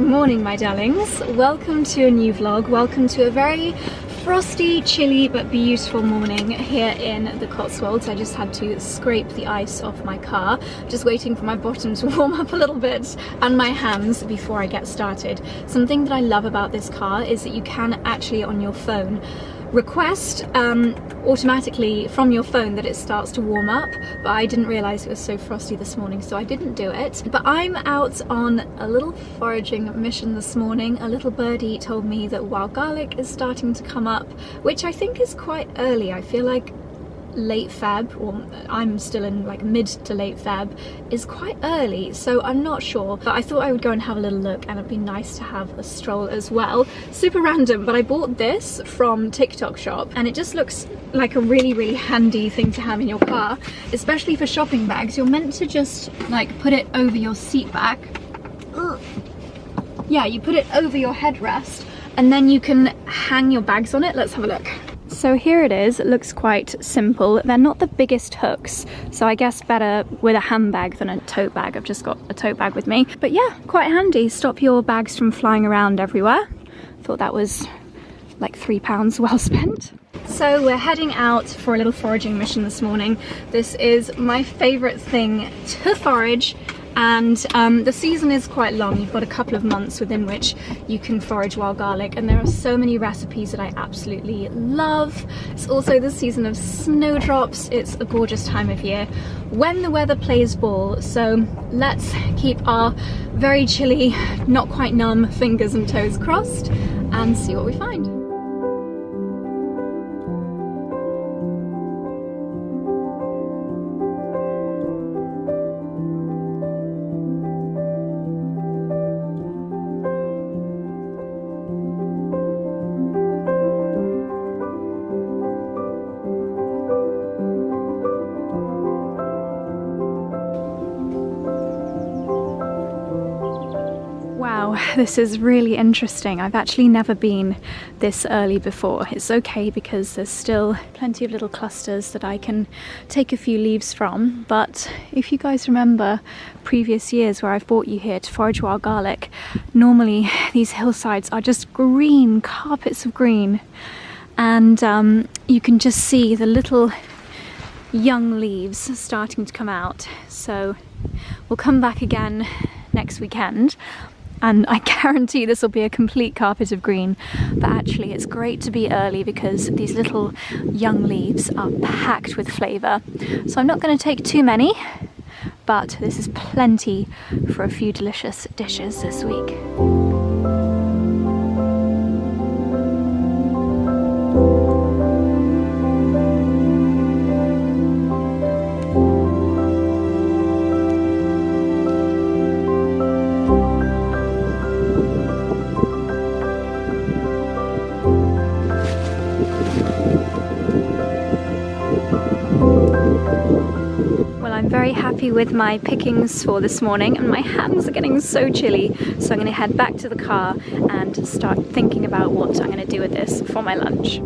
morning, my darlings. Welcome to a new vlog. Welcome to a very frosty, chilly but beautiful morning here in the Cotswolds. I just had to scrape the ice off my car, just waiting for my bottom to warm up a little bit and my hands before I get started. Something that I love about this car is that you can actually on your phone request automatically from your phone that it starts to warm up, but I didn't realize it was so frosty this morning, so I didn't do it. But I'm out on a little foraging mission this morning. A little birdie told me that wild garlic is starting to come up, which I think is quite early. I feel like late Feb, or I'm still in like mid to late Feb, is quite early, so I'm not sure, but I thought I would go and have a little look, and it'd be nice to have a stroll as well. Super random, but I bought this from TikTok shop and it just looks like a really handy thing to have in your car, especially for shopping bags. You're meant to just like put it over your seat back. Yeah, you put it over your headrest and then you can hang your bags on it. Let's have a look. So here it is. It looks quite simple. They're not the biggest hooks, so I guess better with a handbag than a tote bag. I've just got a tote bag with me. But yeah, quite handy. Stop your bags from flying around everywhere. Thought that was like £3 well spent. So we're heading out for a little foraging mission this morning. This is my favourite thing to forage. And the season is quite long. You've got a couple of months within which you can forage wild garlic, and there are so many recipes that I absolutely love. It's also the season of snowdrops. It's a gorgeous time of year when the weather plays ball. So let's keep our very chilly, not quite numb fingers and toes crossed and see what we find. This is really interesting. I've actually never been this early before. It's okay because there's still plenty of little clusters that I can take a few leaves from, but if you guys remember previous years where I've brought you here to forage wild garlic, normally these hillsides are just green, carpets of green, and you can just see the little young leaves starting to come out. So we'll come back again next weekend and I guarantee this will be a complete carpet of green. But actually it's great to be early because these little young leaves are packed with flavour. So I'm not going to take too many, but this is plenty for a few delicious dishes this week. Very happy with my pickings for this morning, and my hands are getting so chilly, so I'm going to head back to the car and start thinking about what I'm going to do with this for my lunch.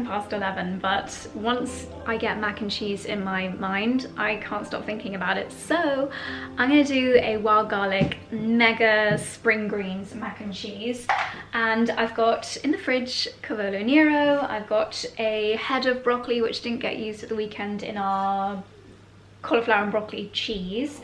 Past 11, but once I get mac and cheese in my mind, I can't stop thinking about it. So I'm gonna do a wild garlic mega spring greens mac and cheese, and I've got in the fridge cavolo nero. I've got a head of broccoli which didn't get used at the weekend in our cauliflower and broccoli cheese.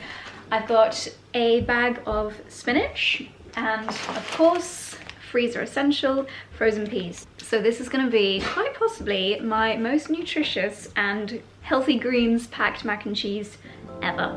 I've got a bag of spinach, and of course freezer essential frozen peas. So this is going to be quite possibly my most nutritious and healthy greens packed mac and cheese ever.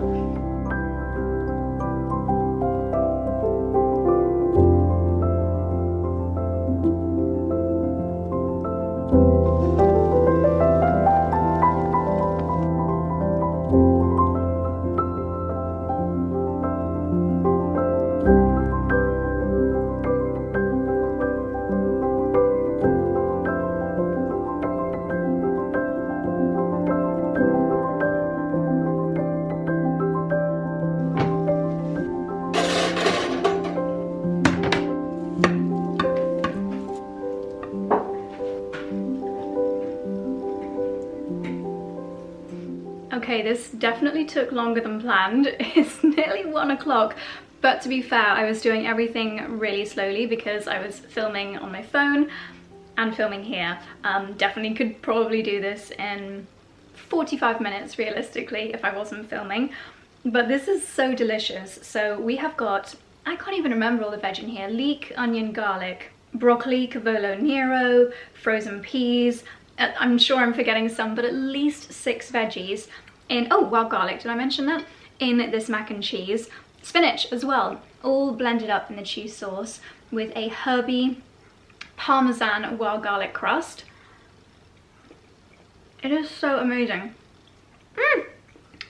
Okay, this definitely took longer than planned. It's nearly 1 o'clock, but to be fair, I was doing everything really slowly because I was filming on my phone and filming here. Definitely could probably do this in 45 minutes realistically if I wasn't filming, but this is so delicious. So we have got, I can't even remember all the veg in here: leek, onion, garlic, broccoli, 𝑭𝒂𝒐𝒏𝒅 𝒆, frozen peas, I'm sure I'm forgetting some, but at least 6 veggies in, oh, wild garlic, did I mention that? In this mac and cheese. Spinach as well, all blended up in the cheese sauce with a herby parmesan wild garlic crust. It is so amazing.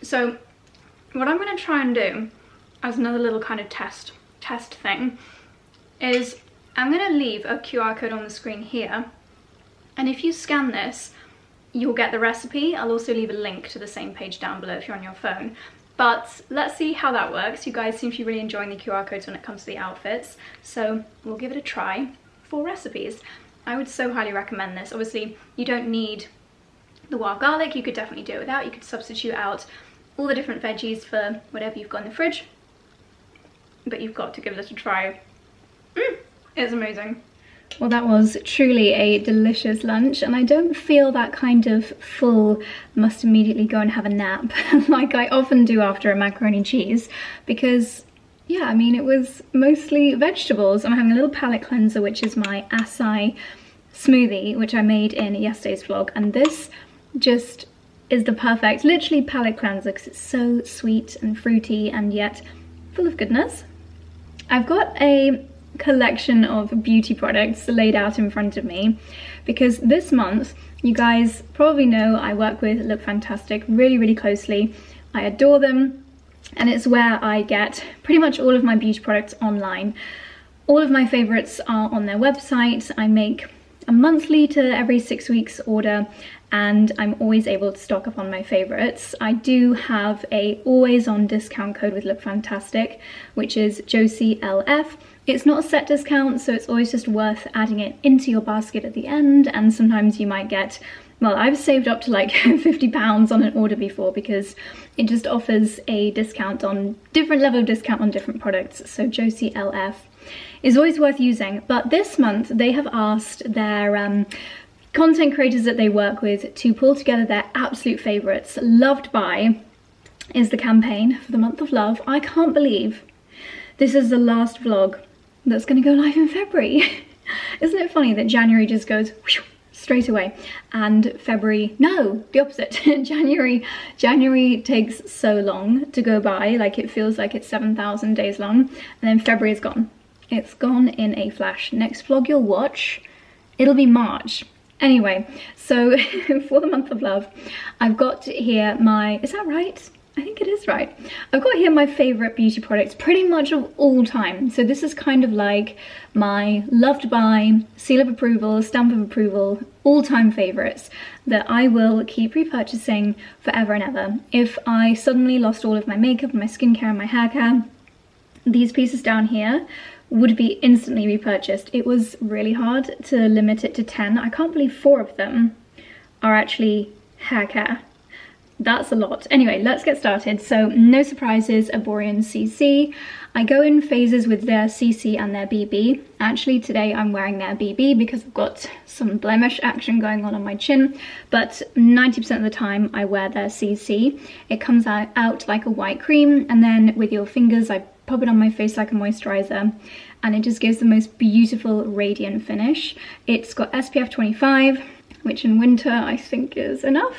So what I'm going to try and do as another little kind of test thing is I'm going to leave a QR code on the screen here, and if you scan this you'll get the recipe. I'll also leave a link to the same page down below if you're on your phone. But let's see how that works. You guys seem to be really enjoying the QR codes when it comes to the outfits, so we'll give it a try for recipes. I would so highly recommend this. Obviously you don't need the wild garlic, you could definitely do it without. You could substitute out all the different veggies for whatever you've got in the fridge, but you've got to give this a try. It's amazing. Well, that was truly a delicious lunch, and I don't feel that kind of full, must immediately go and have a nap like I often do after a macaroni and cheese, because yeah, I mean, it was mostly vegetables. I'm having a little palate cleanser, which is my acai smoothie, which I made in yesterday's vlog, and this just is the perfect, literally, palate cleanser because it's so sweet and fruity and yet full of goodness. I've got a collection of beauty products laid out in front of me because this month, you guys probably know, I work with Look Fantastic really closely. I adore them, and it's where I get pretty much all of my beauty products online. All of my favorites are on their website. I make a monthly to every 6 weeks order, and I'm always able to stock up on my favorites. I do have a always on discount code with Look Fantastic, which is 𝑗OSILF. It's not a set discount, so it's always just worth adding it into your basket at the end, and sometimes you might get, well, I've saved up to like £50 on an order before because it just offers a discount on, different level of discount on different products. So 𝑗OSILF is always worth using. But this month they have asked their content creators that they work with to pull together their absolute favorites. Loved By is the campaign for the month of love. I can't believe this is the last vlog that's going to go live in February. Isn't it funny that January just goes whoosh, straight away, and February, no, the opposite. January takes so long to go by, like it feels like it's 7,000 days long, and then February is gone. It's gone in a flash. Next vlog you'll watch, it'll be March. Anyway, so for the month of love, I've got here my, is that right? I think it is right. I've got here my favourite beauty products pretty much of all time. So this is kind of like my loved by, seal of approval, stamp of approval, all-time favourites that I will keep repurchasing forever and ever. If I suddenly lost all of my makeup, my skincare and my hair care, these pieces down here would be instantly repurchased. It was really hard to limit it to 10. I can't believe 4 of them are actually hair care. That's a lot. Anyway, let's get started. So no surprises, Arborian CC. I go in phases with their CC and their BB. Actually today I'm wearing their BB because I've got some blemish action going on my chin, but 90% of the time I wear their CC. It comes out like a white cream, and then with your fingers I pop it on my face like a moisturizer, and it just gives the most beautiful radiant finish. It's got SPF 25, which in winter I think is enough,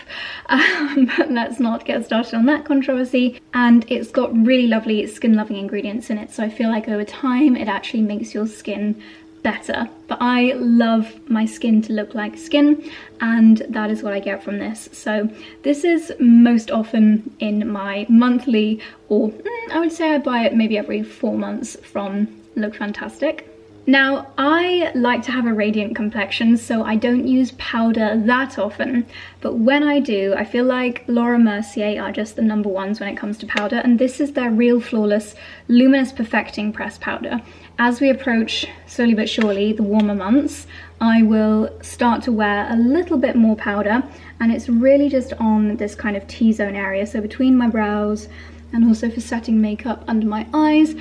but let's not get started on that controversy. And it's got really lovely skin loving ingredients in it, so I feel like over time it actually makes your skin better. But I love my skin to look like skin, and that is what I get from this. So this is most often in my monthly, or I would say I buy it maybe every 4 months from Look Fantastic. Now, I like to have a radiant complexion, so I don't use powder that often, but when I do, I feel like Laura Mercier are just the number ones when it comes to powder, and this is their Real Flawless Luminous Perfecting Press Powder. As we approach, slowly but surely, the warmer months, I will start to wear a little bit more powder, and it's really just on this kind of T-zone area, so between my brows, and also for setting makeup under my eyes.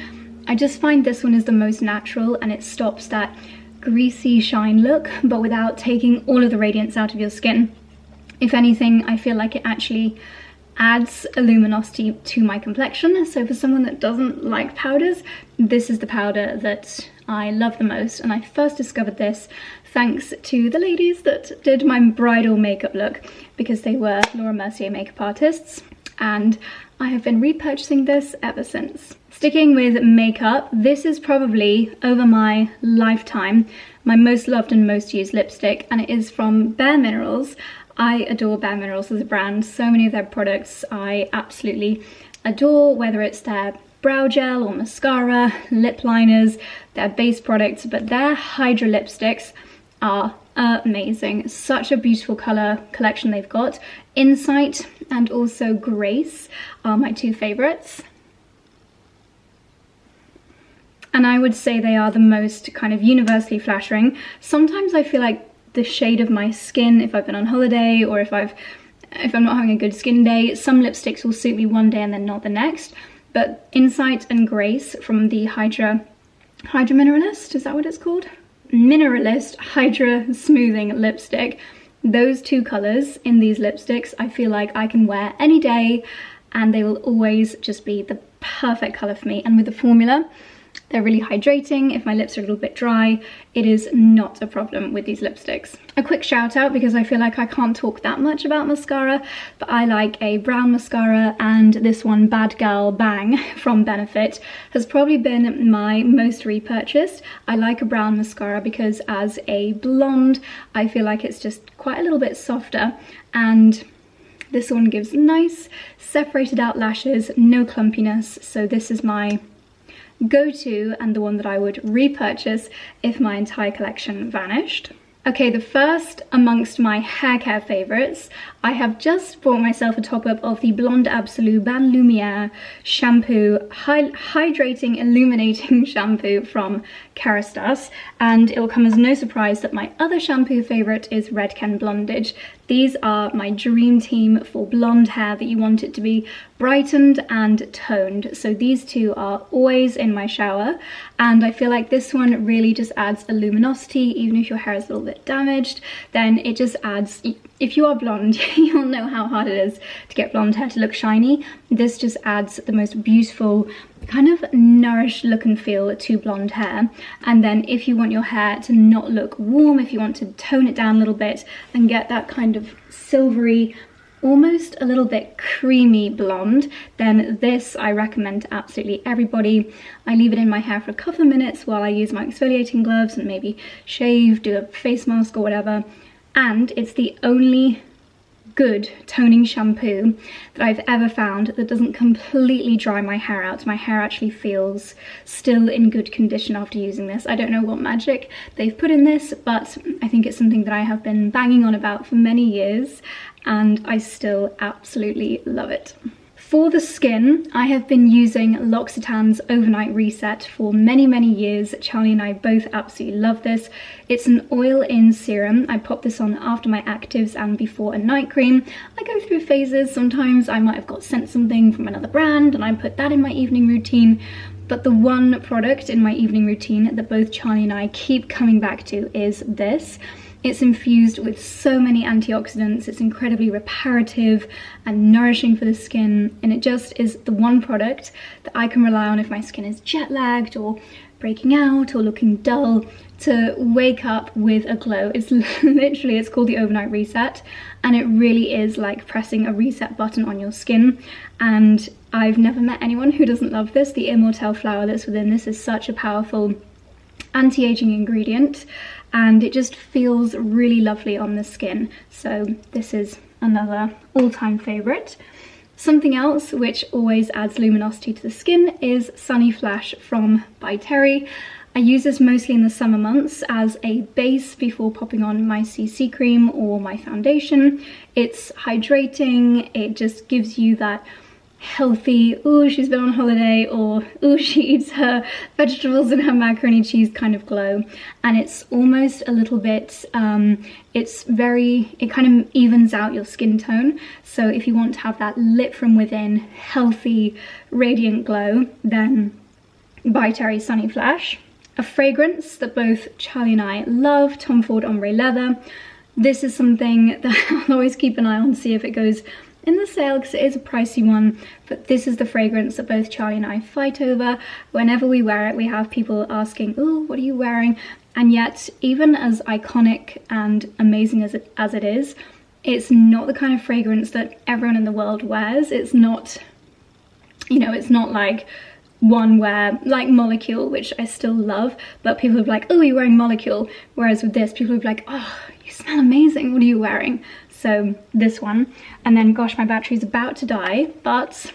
I just find this one is the most natural, and it stops that greasy shine look, but without taking all of the radiance out of your skin. If anything, I feel like it actually adds a luminosity to my complexion. So for someone that doesn't like powders, this is the powder that I love the most. And I first discovered this thanks to the ladies that did my bridal makeup look, because they were Laura Mercier makeup artists, and I have been repurchasing this ever since. Sticking with makeup, this is probably, over my lifetime, my most loved and most used lipstick, and it is from Bare Minerals. I adore Bare Minerals as a brand. So many of their products I absolutely adore, whether it's their brow gel or mascara, lip liners, their base products, but their Hydra lipsticks are amazing. Such a beautiful colour collection they've got. Insight and also Grace are my two favourites. And I would say they are the most kind of universally flattering. Sometimes I feel like the shade of my skin, if I've been on holiday or if I'm not having a good skin day, some lipsticks will suit me one day and then not the next. But Insight and Grace from the Hydra Mineralist, is that what it's called? Mineralist Hydra Smoothing Lipstick. Those two colours in these lipsticks I feel like I can wear any day, and they will always just be the perfect colour for me. And with the formula, they're really hydrating. If my lips are a little bit dry, it is not a problem with these lipsticks. A quick shout out, because I feel like I can't talk that much about mascara, but I like a brown mascara, and this one, Bad Girl Bang from Benefit, has probably been my most repurchased. I like a brown mascara because as a blonde, I feel like it's just quite a little bit softer, and this one gives nice separated out lashes, no clumpiness, so this is my go-to and the one that I would repurchase if my entire collection vanished. Okay, the first amongst my hair care favourites, I have just bought myself a top-up of the Blonde Absolu Bain Lumière shampoo, hydrating illuminating shampoo from Kerastase, and it will come as no surprise that my other shampoo favourite is Redken Blondage. These are my dream team for blonde hair that you want it to be brightened and toned. So these two are always in my shower, and I feel like this one really just adds a luminosity. Even if your hair is a little bit damaged, then it just adds, if you are blonde, you'll know how hard it is to get blonde hair to look shiny. This just adds the most beautiful, kind of nourished look and feel to blonde hair. And then if you want your hair to not look warm, if you want to tone it down a little bit and get that kind of silvery, almost a little bit creamy blonde, then this I recommend to absolutely everybody. I leave it in my hair for a couple of minutes while I use my exfoliating gloves and maybe shave, do a face mask or whatever, and it's the only good toning shampoo that I've ever found that doesn't completely dry my hair out. My hair actually feels still in good condition after using this. I don't know what magic they've put in this, but I think it's something that I have been banging on about for many years, and I still absolutely love it. For the skin, I have been using L'Occitane's Overnight Reset for many, many years. Charlie and I both absolutely love this. It's an oil-in serum. I pop this on after my actives and before a night cream. I go through phases. Sometimes I might have got sent something from another brand and I put that in my evening routine. But the one product in my evening routine that both Charlie and I keep coming back to is this. It's infused with so many antioxidants, it's incredibly reparative and nourishing for the skin, and it just is the one product that I can rely on if my skin is jet lagged or breaking out or looking dull, to wake up with a glow. It's literally, it's called the Overnight Reset, and it really is like pressing a reset button on your skin. And I've never met anyone who doesn't love this. The immortelle flower that's within this is such a powerful anti-aging ingredient, and it just feels really lovely on the skin. So this is another all-time favorite. Something else which always adds luminosity to the skin is Sunny Flash from By Terry. I use this mostly in the summer months as a base before popping on my CC cream or my foundation. It's hydrating, it just gives you that healthy, oh, she's been on holiday, or oh, she eats her vegetables and her macaroni cheese kind of glow. And it's almost a little bit, it kind of evens out your skin tone. So if you want to have that lit from within, healthy, radiant glow, then by Terry Sunny Flash. A fragrance that both Charlie and I love, Tom Ford Ombre Leather. This is something that I'll always keep an eye on, see if it goes in the sale, because it is a pricey one, but this is the fragrance that both Charlie and I fight over. Whenever we wear it, we have people asking, oh, what are you wearing? And yet, even as iconic and amazing as it is, it's not the kind of fragrance that everyone in the world wears. It's not, you know, it's not like one where, like Molecule, which I still love, but people are like, oh, you're wearing Molecule, whereas with this, people are like, oh, you smell amazing, what are you wearing? So this one. And then, gosh, my battery's about to die, but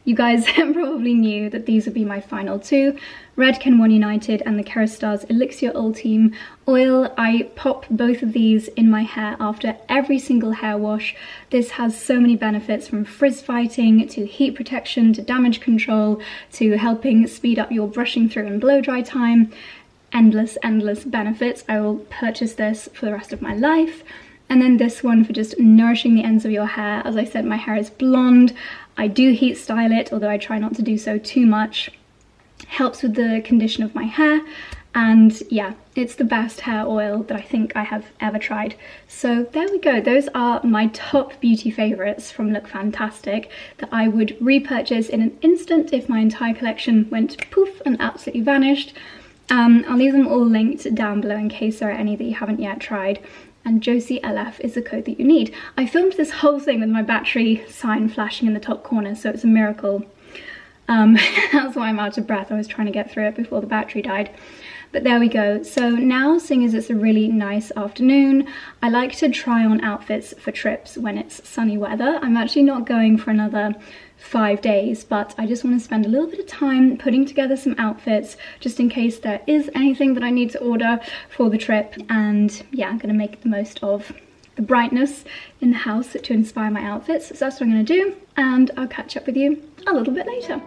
you guys probably knew that these would be my final two, Redken One United and the Kérastase Elixir Ultime Oil. I pop both of these in my hair after every single hair wash. This has so many benefits, from frizz fighting to heat protection to damage control to helping speed up your brushing through and blow dry time. Endless benefits. I will purchase this for the rest of my life. And then this one for just nourishing the ends of your hair. As I said, my hair is blonde. I do heat style it, although I try not to do so too much. Helps with the condition of my hair. And yeah, it's the best hair oil that I think I have ever tried. So there we go. Those are my top beauty favorites from Look Fantastic that I would repurchase in an instant if my entire collection went poof and absolutely vanished. I'll leave them all linked down below in case there are any that you haven't yet tried. And Josie LF is the code that you need. I filmed this whole thing with my battery sign flashing in the top corner, so it's a miracle. That's why I'm out of breath. I was trying to get through it before the battery died. But there we go. So now, seeing as it's a really nice afternoon, I like to try on outfits for trips when it's sunny weather. I'm actually not going for another 5 days, but I just want to spend a little bit of time putting together some outfits just in case there is anything that I need to order for the trip. And yeah, I'm going to make the most of the brightness in the house to inspire my outfits. So that's what I'm going to do, and I'll catch up with you a little bit later.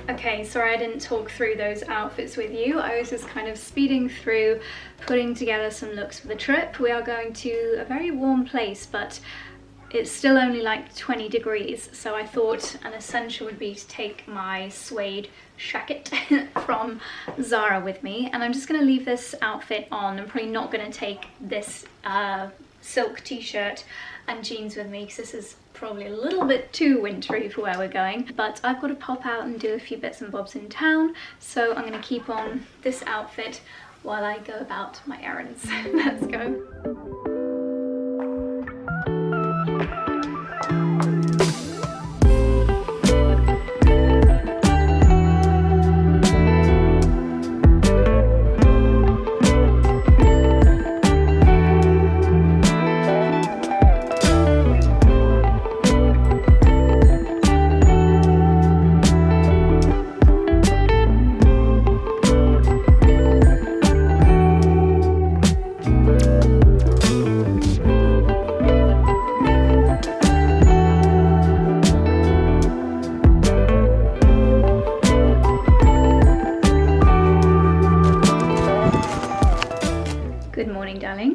Okay, sorry I didn't talk through those outfits with you. I was just kind of speeding through, putting together some looks for the trip. We are going to a very warm place, but it's still only like 20 degrees, so I thought an essential would be to take my suede jacket from Zara with me. And I'm just going to leave this outfit on. I'm probably not going to take this silk t-shirt and jeans with me because this is probably a little bit too wintry for where we're going, but I've got to pop out and do a few bits and bobs in town, so I'm going to keep on this outfit while I go about my errands. Let's go.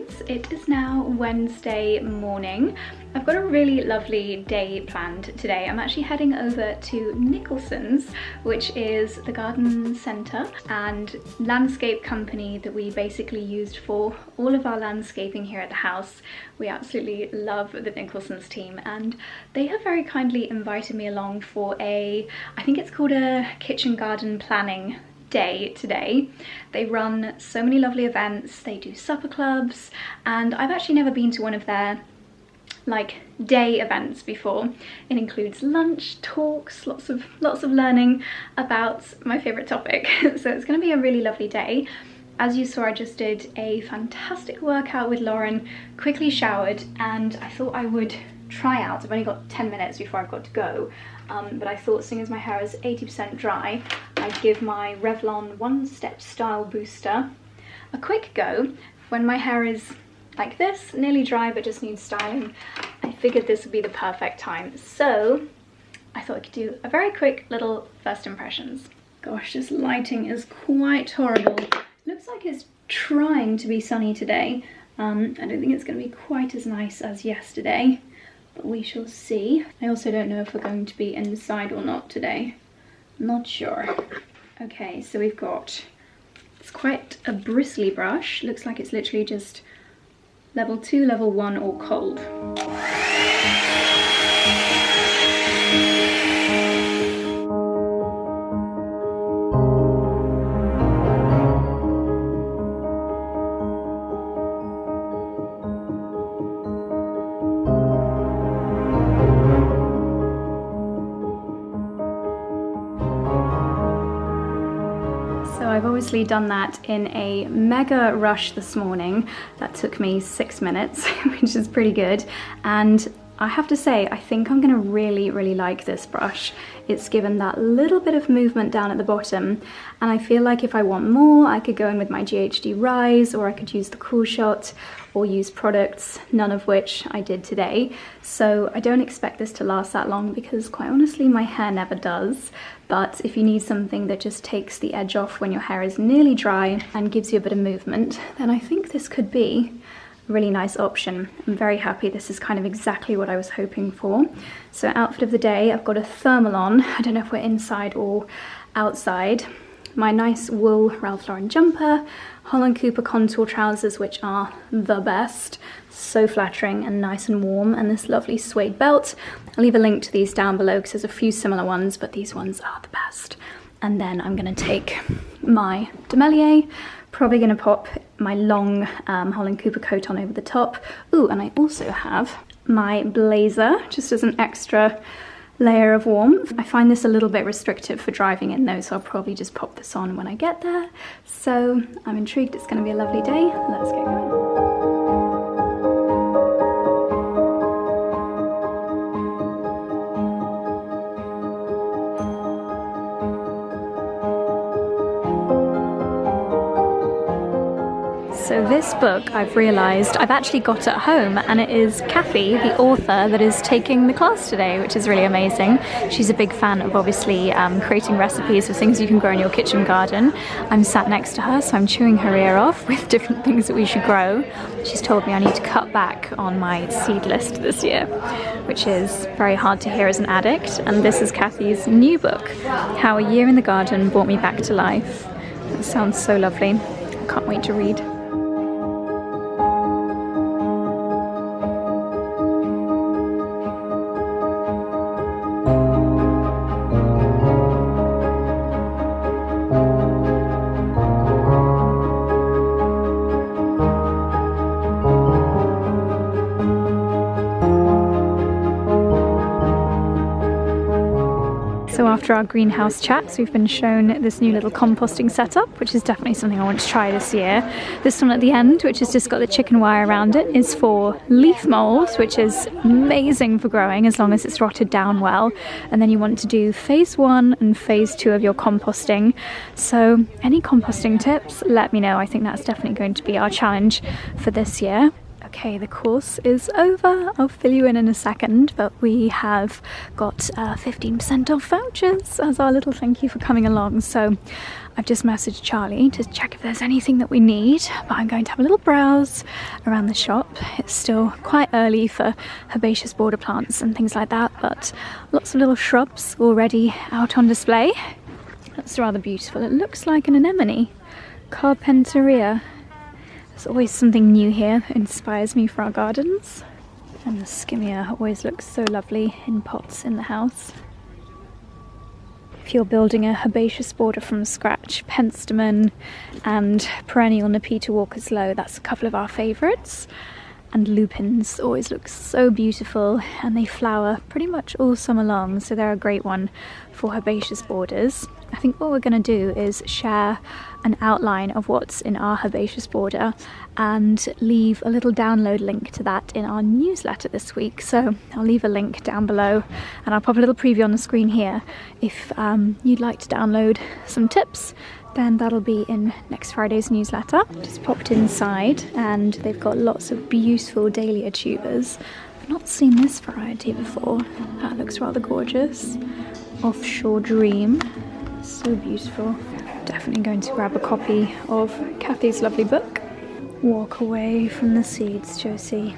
friends, it is now Wednesday morning. I've got a really lovely day planned today. I'm actually heading over to Nicholson's, which is the garden centre and landscape company that we basically used for all of our landscaping here at the house. We absolutely love the Nicholson's team, and they have very kindly invited me along for I think it's called a kitchen garden planning day today. They run so many lovely events, they do supper clubs, and I've actually never been to one of their like day events before. It includes lunch, talks, lots of learning about my favourite topic. So it's going to be a really lovely day. As you saw, I just did a fantastic workout with Lauren, quickly showered, and I thought I would try out. I've only got 10 minutes before I've got to go, but I thought, seeing as my hair is 80% dry, I'd give my Revlon One Step Style Booster a quick go. When my hair is like this, nearly dry but just needs styling, I figured this would be the perfect time. So I thought I could do a very quick little first impressions. Gosh, this lighting is quite horrible. Looks like it's trying to be sunny today. I don't think it's going to be quite as nice as yesterday, but we shall see. I also don't know if we're going to be inside or not today. Not sure. Okay, so we've got, it's quite a bristly brush. Looks like it's literally just level 2, level 1 or cold. I've obviously done that in a mega rush this morning. That took me 6 minutes, which is pretty good. And I have to say, I think I'm gonna really like this brush. It's given that little bit of movement down at the bottom, and I feel like if I want more, I could go in with my GHD Rise, or I could use the Cool Shot, or use products, none of which I did today. So I don't expect this to last that long, because quite honestly, my hair never does. But if you need something that just takes the edge off when your hair is nearly dry and gives you a bit of movement, then I think this could be a really nice option. I'm very happy. This is kind of exactly what I was hoping for. So outfit of the day, I've got a thermal on. I don't know if we're inside or outside. My nice wool Ralph Lauren jumper, Holland Cooper contour trousers, which are the best. So flattering and nice and warm, and this lovely suede belt. I'll leave a link to these down below because there's a few similar ones, but these ones are the best. And then I'm gonna take my 𝑭𝒊𝒏𝒅, probably gonna pop my long Holland Cooper coat on over the top. Ooh, and I also have my blazer, just as an extra layer of warmth. I find this a little bit restrictive for driving in though, so I'll probably just pop this on when I get there. So I'm intrigued. It's gonna be a lovely day. Let's get going. So this book, I've realised, I've actually got at home, and it is Kathy, the author, that is taking the class today, which is really amazing. She's a big fan of obviously creating recipes for things you can grow in your kitchen garden. I'm sat next to her, so I'm chewing her ear off with different things that we should grow. She's told me I need to cut back on my seed list this year, which is very hard to hear as an addict. And this is Kathy's new book, How a Year in the Garden Brought Me Back to Life. It sounds so lovely. I can't wait to read. So after our greenhouse chats, we've been shown this new little composting setup, which is definitely something I want to try this year. This one at the end, which has just got the chicken wire around it, is for leaf mold, which is amazing for growing as long as it's rotted down well. And then you want to do phase 1 and phase 2 of your composting. So any composting tips, let me know. I think that's definitely going to be our challenge for this year. Okay, the course is over. I'll fill you in a second, but we have got 15% off vouchers as our little thank you for coming along. So I've just messaged Charlie to check if there's anything that we need, but I'm going to have a little browse around the shop. It's still quite early for herbaceous border plants and things like that, but lots of little shrubs already out on display. That's rather beautiful. It looks like an anemone. 𝑭𝒂𝒕. There's always something new here that inspires me for our gardens. And the 𝑭𝒊𝒏𝒅 always looks so lovely in pots in the house. If you're building a herbaceous border from scratch, penstemon and perennial Nepeta Walker's Low, that's a couple of our favourites. And lupins always look so beautiful, and they flower pretty much all summer long, so they're a great one for herbaceous borders. I think what we're going to do is share an outline of what's in our herbaceous border and leave a little download link to that in our newsletter this week. So I'll leave a link down below, and I'll pop a little preview on the screen here. If you'd like to download some tips, then that'll be in next Friday's newsletter. Just popped inside and they've got lots of beautiful dahlia tubers. I've not seen this variety before. That looks rather gorgeous. Offshore Dream, so beautiful. Definitely going to grab a copy of Kathy's lovely book. Walk away from the seeds, Josie.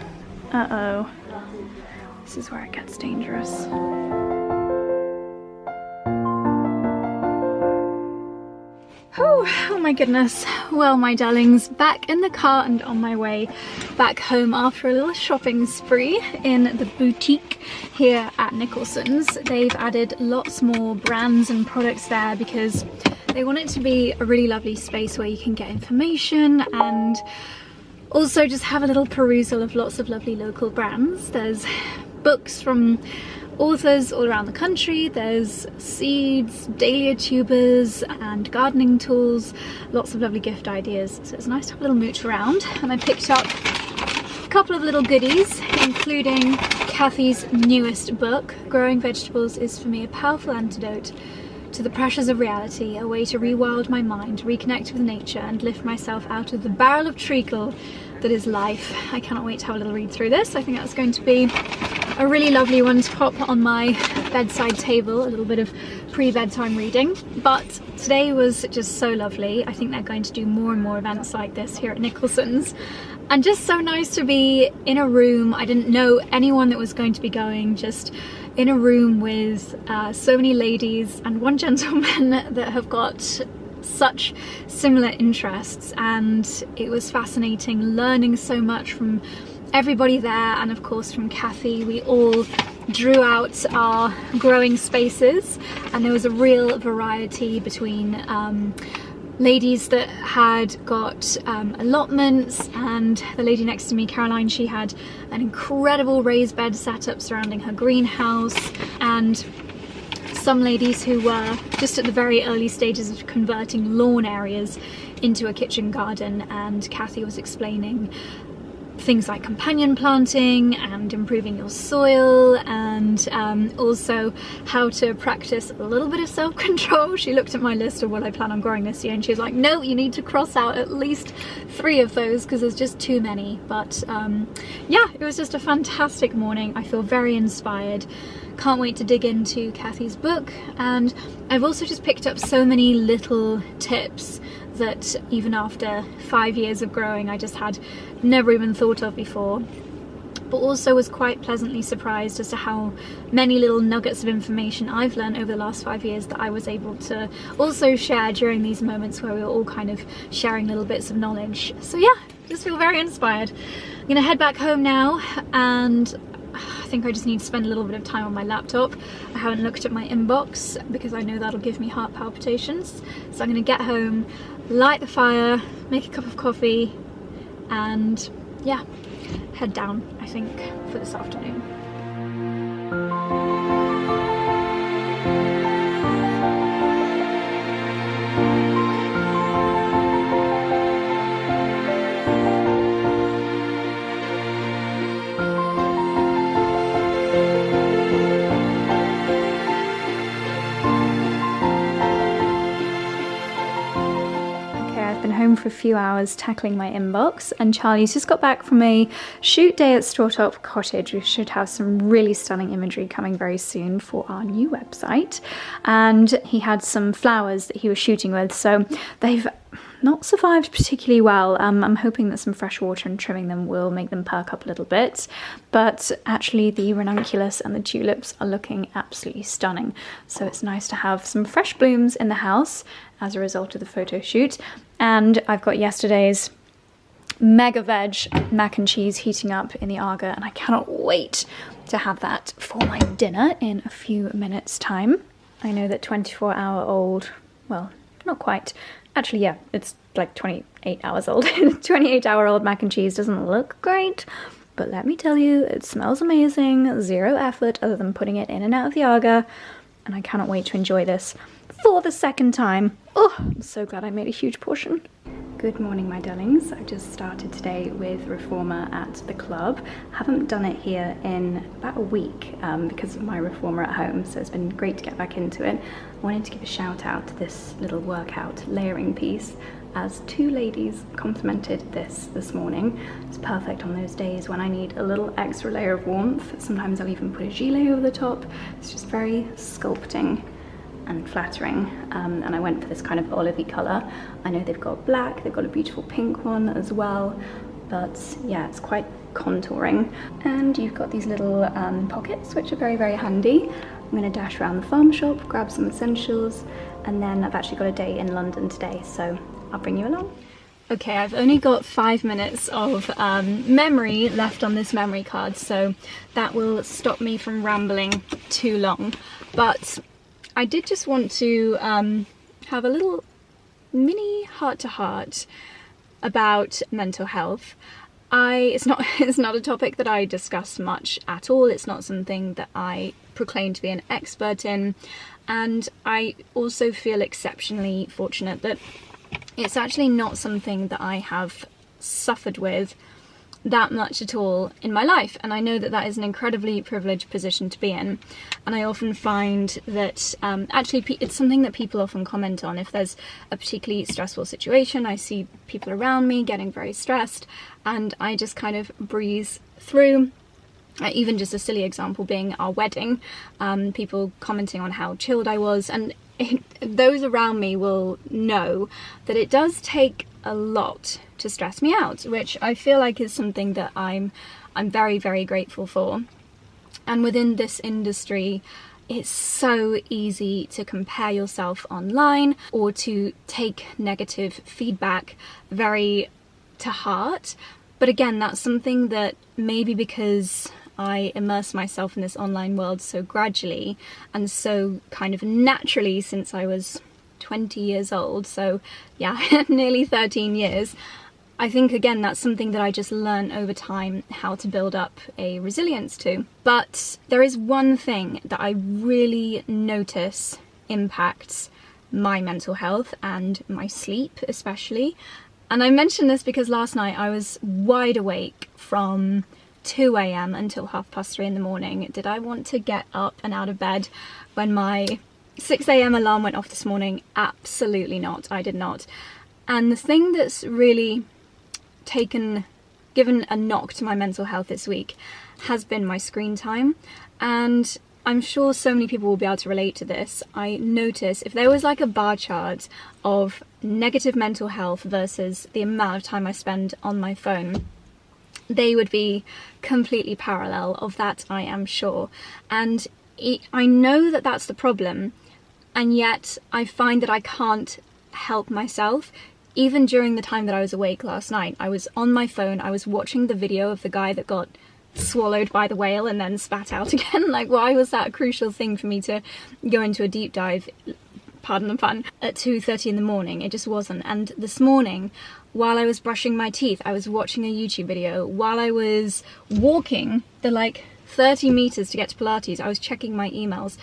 Uh-oh. This is where it gets dangerous. Oh my goodness. Well, my darlings, back in the car and on my way back home after a little shopping spree in the boutique here at Nicholson's. They've added lots more brands and products there because they want it to be a really lovely space where you can get information and also just have a little perusal of lots of lovely local brands. There's books from authors all around the country, there's seeds, dahlia tubers and gardening tools, lots of lovely gift ideas, so it's nice to have a little mooch around. And I picked up a couple of little goodies, including Kathy's newest book, Growing Vegetables is for me a powerful antidote to the pressures of reality, a way to rewild my mind, reconnect with nature and lift myself out of the barrel of treacle that is life. I cannot wait to have a little read through this. I think that's going to be a really lovely one to pop on my bedside table, a little bit of pre-bedtime reading. But today was just so lovely. I think they're going to do more and more events like this here at Nicholson's. And just so nice to be in a room. I didn't know anyone that was going to be going, just in a room with so many ladies and one gentleman that have got such similar interests, and it was fascinating learning so much from everybody there, and of course from Kathy. We all drew out our growing spaces, and there was a real variety between ladies that had got allotments, and the lady next to me, Caroline, she had an incredible raised bed setup surrounding her greenhouse, and some ladies who were just at the very early stages of converting lawn areas into a kitchen garden. And Kathy was explaining things like companion planting and improving your soil, and also how to practice a little bit of self-control. She looked at my list of what I plan on growing this year and she was like, no, you need to cross out at least 3 of those because there's just too many. But yeah, it was just a fantastic morning. I feel very inspired. Can't wait to dig into Kathy's book, and I've also just picked up so many little tips that even after 5 years of growing I just had never even thought of before, but also was quite pleasantly surprised as to how many little nuggets of information I've learned over the last 5 years that I was able to also share during these moments where we were all kind of sharing little bits of knowledge. So yeah, just feel very inspired. I'm gonna head back home now, and I think I just need to spend a little bit of time on my laptop. I haven't looked at my inbox because I know that'll give me heart palpitations. So I'm gonna get home, light the fire, make a cup of coffee, and yeah, head down, I think, for this afternoon. for a few hours tackling my inbox, and Charlie's just got back from a shoot day at Strawtop Cottage. We should have some really stunning imagery coming very soon for our new website. And he had some flowers that he was shooting with, so they've not survived particularly well. I'm hoping that some fresh water and trimming them will make them perk up a little bit, but actually the ranunculus and the tulips are looking absolutely stunning, so it's nice to have some fresh blooms in the house as a result of the photo shoot. And I've got yesterday's mega veg mac and cheese heating up in the 𝑭𝒂, and I cannot wait to have that for my dinner in a few minutes time. I know that 24-hour-old, well, not quite, actually, yeah, it's like 28 hours old. 28-hour-old mac and cheese doesn't look great, but let me tell you, it smells amazing, zero effort other than putting it in and out of the 𝑭𝒂, and I cannot wait to enjoy this for the second time. Oh, I'm so glad I made a huge portion. Good morning, my darlings. I just started today with reformer at the club. Haven't done it here in about a week because of my reformer at home, so it's been great to get back into it. I wanted to give a shout out to this little workout layering piece, as two ladies complimented this morning. It's perfect on those days when I need a little extra layer of warmth. Sometimes I'll even put a gilet over the top. It's just very sculpting and flattering, and I went for this kind of olivey colour. I know they've got black, they've got a beautiful pink one as well, but yeah, it's quite contouring. And you've got these little pockets, which are very, very handy. I'm going to dash around the farm shop, grab some essentials, and then I've actually got a day in London today, so I'll bring you along. Okay, I've only got 5 minutes of memory left on this memory card, so that will stop me from rambling too long. But I did just want to have a little mini heart-to-heart about mental health. It's not a topic that I discuss much at all. It's not something that I proclaim to be an expert in, and I also feel exceptionally fortunate that it's actually not something that I have suffered with that much at all in my life, and I know that that is an incredibly privileged position to be in. And I often find that actually it's something that people often comment on. If there's a particularly stressful situation, I see people around me getting very stressed, and I just kind of breeze through. Even just a silly example being our wedding, people commenting on how chilled I was, and those around me will know that it does take a lot to stress me out, which I feel like is something that I'm very, very grateful for. And within this industry, it's so easy to compare yourself online or to take negative feedback very to heart. But again, that's something that maybe because I immerse myself in this online world so gradually and so kind of naturally since I was 20 years old, so yeah, nearly 13 years. I think again that's something that I just learned over time how to build up a resilience to. But there is one thing that I really notice impacts my mental health and my sleep especially. And I mention this because last night I was wide awake from 2 a.m. until 3:30 in the morning. Did I want to get up and out of bed when my 6 a.m. alarm went off this morning? Absolutely not, I did not. And the thing that's really given a knock to my mental health this week has been my screen time. And I'm sure so many people will be able to relate to this. I notice if there was like a bar chart of negative mental health versus the amount of time I spend on my phone, they would be completely parallel. Of that I am sure. And I know that that's the problem, and yet I find that I can't help myself. Even during the time that I was awake last night, I was on my phone, I was watching the video of the guy that got swallowed by the whale and then spat out again. Like, why was that a crucial thing for me to go into a deep dive, pardon the pun, at 2:30 in the morning? It just wasn't. And this morning, while I was brushing my teeth, I was watching a YouTube video. While I was walking the like 30 meters to get to Pilates, I was checking my emails.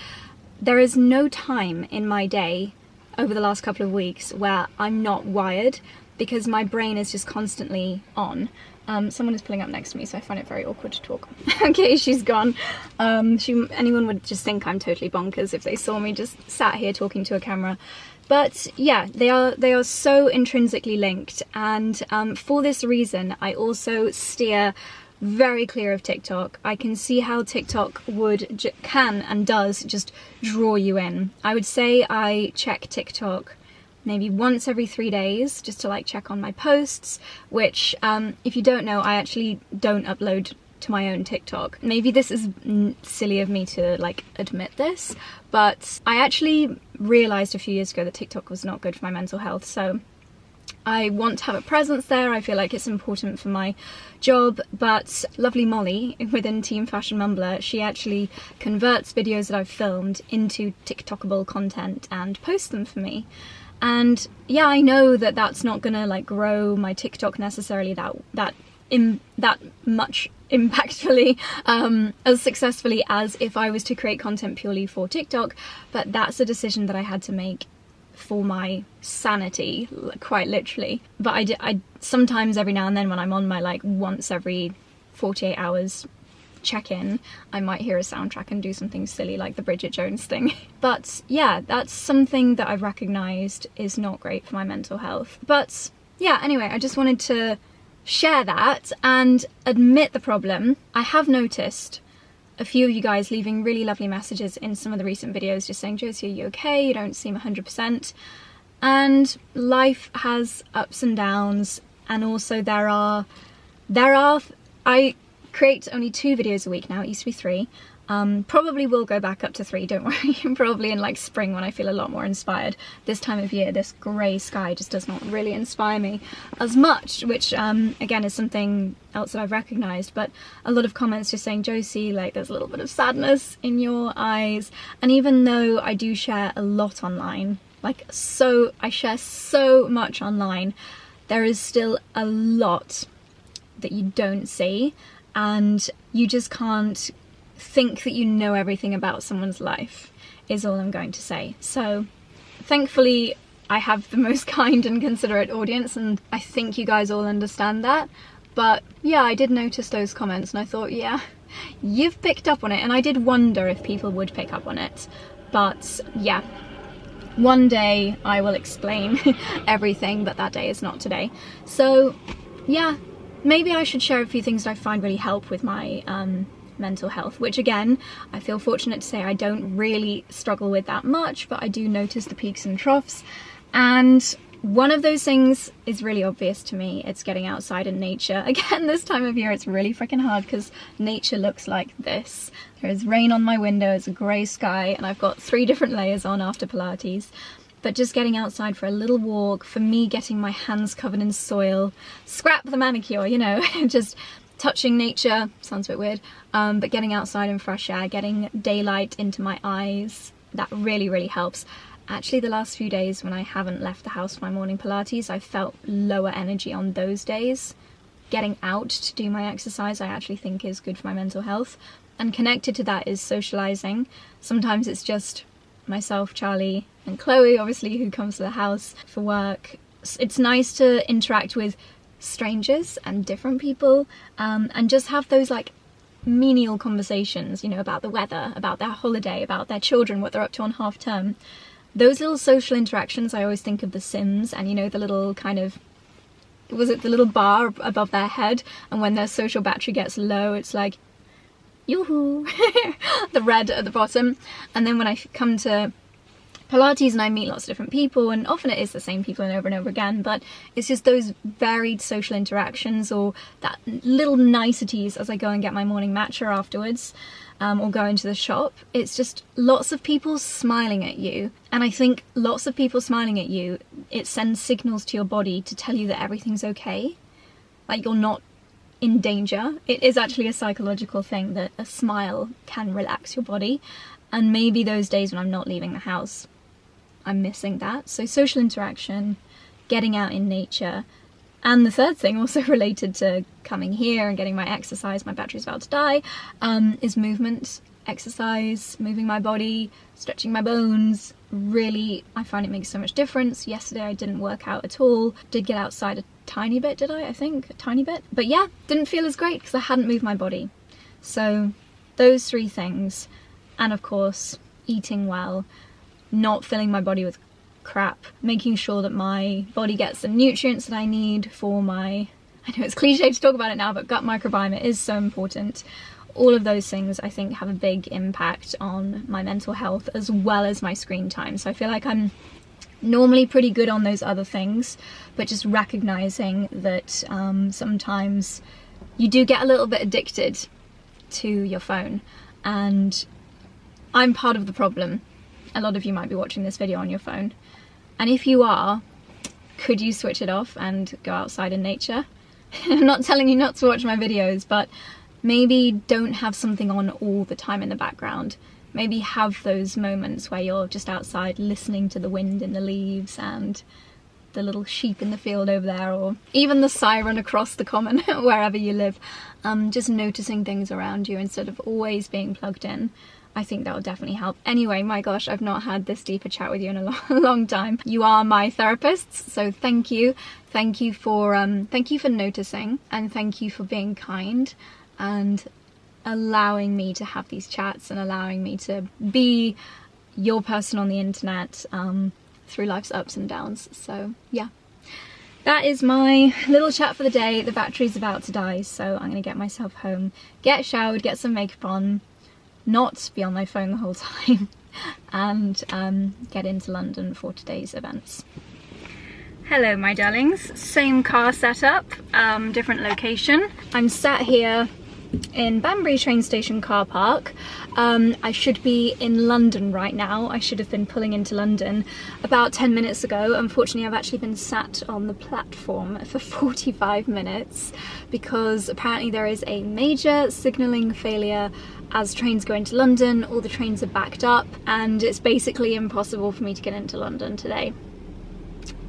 There is no time in my day over the last couple of weeks where I'm not wired, because my brain is just constantly on. Someone is pulling up next to me, so I find it very awkward to talk. Okay, she's gone. Anyone would just think I'm totally bonkers if they saw me just sat here talking to a camera. But yeah, they are so intrinsically linked, and for this reason I also steer very clear of TikTok. I can see how TikTok can and does just draw you in. I would say I check TikTok maybe once every 3 days just to like check on my posts, which if you don't know, I actually don't upload to my own TikTok. Maybe this is silly of me to like admit this, but I actually realized a few years ago that TikTok was not good for my mental health, so I want to have a presence there. I feel like it's important for my job. But lovely Molly within Team Fashion Mumbler, she actually converts videos that I've filmed into TikTokable content and posts them for me. And yeah, I know that that's not gonna like grow my TikTok necessarily that much impactfully as successfully as if I was to create content purely for TikTok, but that's a decision that I had to make for my sanity, quite literally. But I sometimes every now and then when I'm on my like once every 48 hours check-in, I might hear a soundtrack and do something silly like the Bridget Jones thing. But yeah, that's something that I've recognised is not great for my mental health. But yeah, anyway, I just wanted to share that and admit the problem. I have noticed a few of you guys leaving really lovely messages in some of the recent videos just saying, Josie, are you okay? You don't seem 100%. And life has ups and downs, and also I create only 2 videos a week now. It used to be 3. Probably will go back up to 3, don't worry. Probably in like spring when I feel a lot more inspired. This time of year, this grey sky just does not really inspire me as much, which again is something else that I've recognised. But a lot of comments just saying, Josie, like there's a little bit of sadness in your eyes. And even though I do share a lot online, I share so much online, there is still a lot that you don't see, and you just can't think that you know everything about someone's life, is all I'm going to say. So thankfully I have the most kind and considerate audience, and I think you guys all understand that. But yeah, I did notice those comments and I thought, yeah, you've picked up on it. And I did wonder if people would pick up on it, but yeah, one day I will explain everything, but that day is not today. So yeah, maybe I should share a few things that I find really help with my mental health, which again, I feel fortunate to say I don't really struggle with that much, but I do notice the peaks and troughs. And one of those things is really obvious to me. It's getting outside in nature. Again, this time of year it's really freaking hard because nature looks like this. There is rain on my window, it's a grey sky, and I've got 3 different layers on after Pilates. But just getting outside for a little walk, for me getting my hands covered in soil, scrap the manicure, you know, just touching nature, sounds a bit weird, but getting outside in fresh air, getting daylight into my eyes, that really, really helps. Actually, the last few days when I haven't left the house for my morning Pilates, I felt lower energy on those days. Getting out to do my exercise I actually think is good for my mental health. And connected to that is socialising. Sometimes it's just myself, Charlie, and Chloe, obviously, who comes to the house for work. It's nice to interact with strangers and different people, and just have those like menial conversations, you know, about the weather, about their holiday, about their children, what they're up to on half term. Those little social interactions, I always think of The Sims, and you know, the little kind of, was it the little bar above their head, and when their social battery gets low, it's like, yoo-hoo, the red at the bottom. And then when I come to Pilates and I meet lots of different people, and often it is the same people and over again, but it's just those varied social interactions, or that little niceties as I go and get my morning matcha afterwards, or go into the shop. It's just lots of people smiling at you, and I think lots of people smiling at you, it sends signals to your body to tell you that everything's okay, like you're not in danger. It is actually a psychological thing that a smile can relax your body, and maybe those days when I'm not leaving the house, I'm missing that. So social interaction, getting out in nature, and the third thing also related to coming here and getting my exercise, my battery's about to die, is movement. exercise, moving my body, stretching my bones. Really, I find it makes so much difference. Yesterday I didn't work out at all. Did get outside a tiny bit, did I think? A tiny bit. But yeah, didn't feel as great because I hadn't moved my body. So those 3 things, and of course, eating well, not filling my body with crap, making sure that my body gets the nutrients that I need for my, I know it's cliche to talk about it now, but gut microbiome is so important. All of those things I think have a big impact on my mental health as well as my screen time. So I feel like I'm normally pretty good on those other things, but just recognizing that sometimes you do get a little bit addicted to your phone, and I'm part of the problem. A lot of you might be watching this video on your phone, and if you are, could you switch it off and go outside in nature? I'm not telling you not to watch my videos, but maybe don't have something on all the time in the background. Maybe have those moments where you're just outside listening to the wind in the leaves and the little sheep in the field over there, or even the siren across the common wherever you live. Just noticing things around you instead of always being plugged in. I think that will definitely help. Anyway, my gosh, I've not had this deeper chat with you in a long time. You are my therapists, so thank you. Thank you for noticing, and thank you for being kind and allowing me to have these chats and allowing me to be your person on the internet through life's ups and downs. So yeah, that is my little chat for the day. The battery's about to die, so I'm gonna get myself home, get showered, get some makeup on, not be on my phone the whole time, and get into London for today's events. Hello my darlings, same car setup, different location. I'm sat here in Banbury train station car park. I should be in London right now. I should have been pulling into London about 10 minutes ago. Unfortunately, I've actually been sat on the platform for 45 minutes because apparently there is a major signalling failure as trains go into London. All the trains are backed up and it's basically impossible for me to get into London today.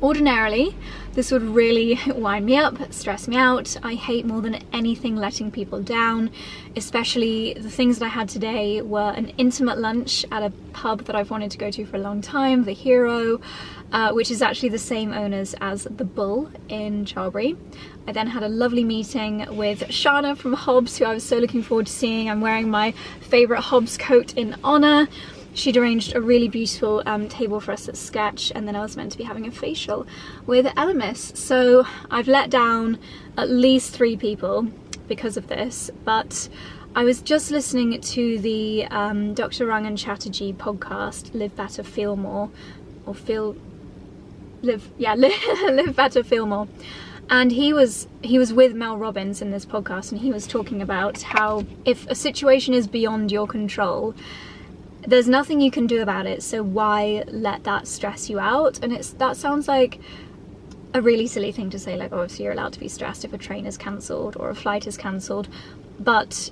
Ordinarily, this would really wind me up, stress me out. I hate more than anything letting people down, especially the things that I had today were an intimate lunch at a pub that I've wanted to go to for a long time, the Hero, which is actually the same owners as the Bull in Charlbury. I then had a lovely meeting with Shana from Hobbs, who I was so looking forward to seeing. I'm wearing my favourite Hobbs coat in honour. She'd arranged a really beautiful table for us at Sketch, and then I was meant to be having a facial with 𝑭𝒆. So I've let down at least 3 people because of this, but I was just listening to the Dr. Rangan Chatterjee podcast, Live Better, Feel More, or Live Better, Feel More. And he was with Mel Robbins in this podcast, and he was talking about how if a situation is beyond your control, there's nothing you can do about it, so why let that stress you out? And that sounds like a really silly thing to say, like, oh, obviously you're allowed to be stressed if a train is cancelled or a flight is cancelled, but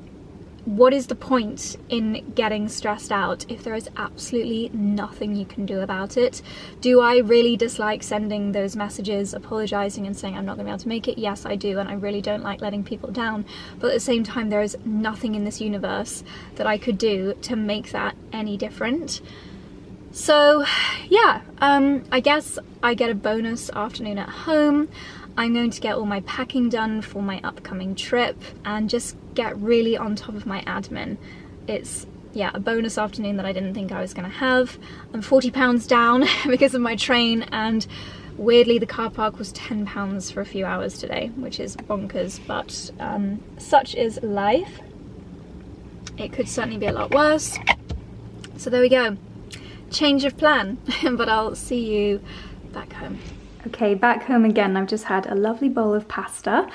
what is the point in getting stressed out if there is absolutely nothing you can do about it? Do I really dislike sending those messages apologising and saying I'm not going to be able to make it? Yes, I do, and I really don't like letting people down, but at the same time there is nothing in this universe that I could do to make that any different. So yeah, I guess I get a bonus afternoon at home. I'm going to get all my packing done for my upcoming trip and just get really on top of my admin. It's, yeah, a bonus afternoon that I didn't think I was going to have. I'm 40 pounds down because of my train, and weirdly the car park was £10 for a few hours today, which is bonkers, but such is life. It could certainly be a lot worse. So there we go. Change of plan, but I'll see you back home. Okay, back home again. I've just had a lovely bowl of pasta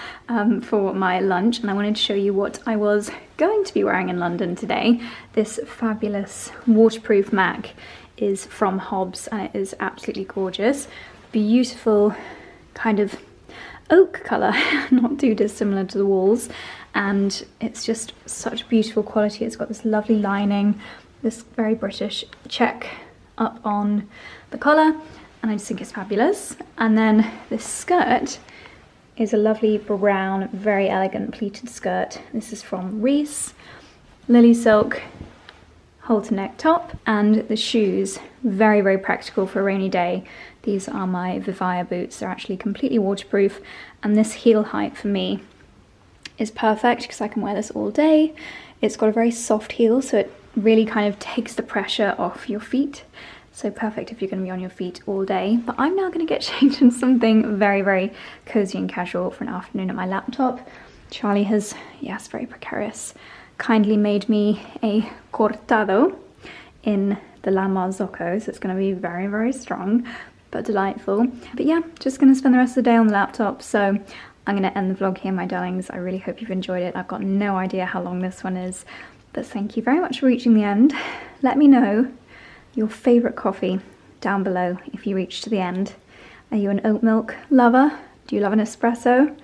for my lunch, and I wanted to show you what I was going to be wearing in London today. This fabulous waterproof Mac is from Hobbs, and it is absolutely gorgeous. Beautiful kind of oak colour, not too dissimilar to the walls, and it's just such beautiful quality. It's got this lovely lining, this very British check up on the collar, and I just think it's fabulous. And then this skirt is a lovely brown, very elegant pleated skirt. This is from Reiss, Lily silk, halter neck top, and the shoes, very, very practical for a rainy day. These are my 𝑭𝒊𝒏𝒅 boots. They're actually completely waterproof, and this heel height for me is perfect because I can wear this all day. It's got a very soft heel, so it really kind of takes the pressure off your feet. So perfect if you're going to be on your feet all day. But I'm now going to get changed in something very, very cozy and casual for an afternoon at my laptop. Charlie has, yes, very precarious, kindly made me a cortado in the 𝑙a Marzocco, so it's going to be very, very strong but delightful. But yeah, just going to spend the rest of the day on the laptop, so I'm going to end the vlog here, my darlings. I really hope you've enjoyed it. I've got no idea how long this one is, but thank you very much for reaching the end. Let me know your favourite coffee down below if you reach to the end. Are you an oat milk lover? Do you love an espresso?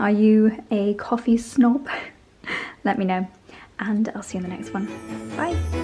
Are you a coffee snob? Let me know, and I'll see you in the next one. Bye!